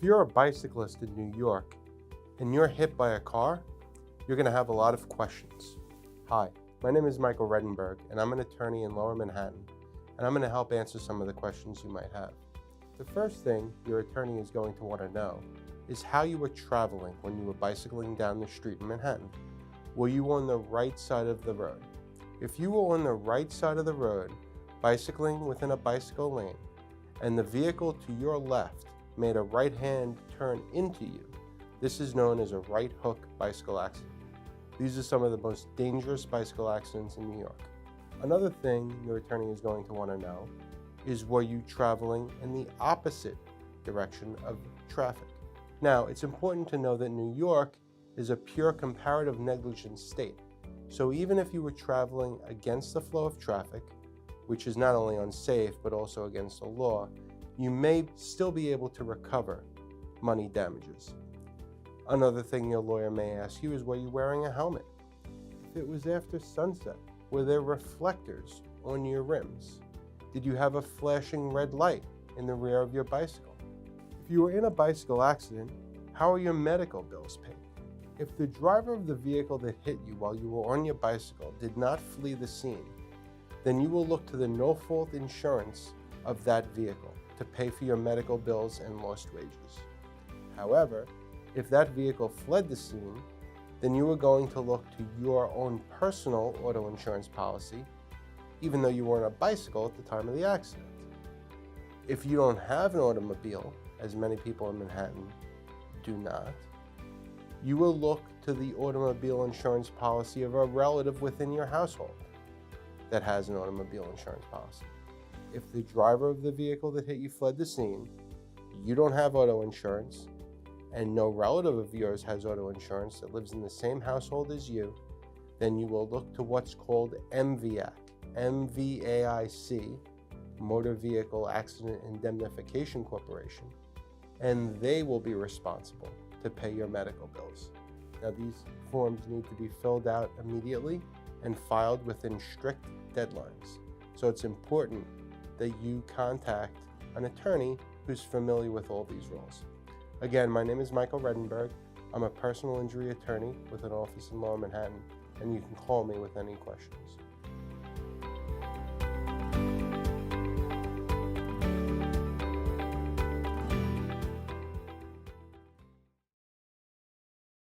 If you're a bicyclist in New York and you're hit by a car, you're going to have a lot of questions. Hi, my name is Michael Redenburg, and I'm an attorney in Lower Manhattan, and I'm going to help answer some of the questions you might have. The first thing your attorney is going to want to know is how you were traveling when you were bicycling down the street in Manhattan. Were you on the right side of the road? If you were on the right side of the road, bicycling within a bicycle lane, and the vehicle to your left made a right-hand turn into you, this is known as a right hook bicycle accident. These are some of the most dangerous bicycle accidents in New York. Another thing your attorney is going to want to know is, were you traveling in the opposite direction of traffic? Now, it's important to know that New York is a pure comparative negligence state. So even if you were traveling against the flow of traffic, which is not only unsafe but also against the law, you may still be able to recover money damages. Another thing your lawyer may ask you is, were you wearing a helmet? If it was after sunset, were there reflectors on your rims? Did you have a flashing red light in the rear of your bicycle? If you were in a bicycle accident, how are your medical bills paid? If the driver of the vehicle that hit you while you were on your bicycle did not flee the scene, then you will look to the no-fault insurance of that vehicle to pay for your medical bills and lost wages. However, if that vehicle fled the scene, then you are going to look to your own personal auto insurance policy, even though you were on a bicycle at the time of the accident. If you don't have an automobile, as many people in Manhattan do not, you will look to the automobile insurance policy of a relative within your household that has an automobile insurance policy. If the driver of the vehicle that hit you fled the scene, you don't have auto insurance, and no relative of yours has auto insurance that lives in the same household as you, then you will look to what's called MVAC, MVAIC, Motor Vehicle Accident Indemnification Corporation, and they will be responsible to pay your medical bills. Now, these forms need to be filled out immediately and filed within strict deadlines. So it's important that you contact an attorney who's familiar with all these rules. Again, my name is Michael Redenburg. I'm a personal injury attorney with an office in Lower Manhattan, and you can call me with any questions.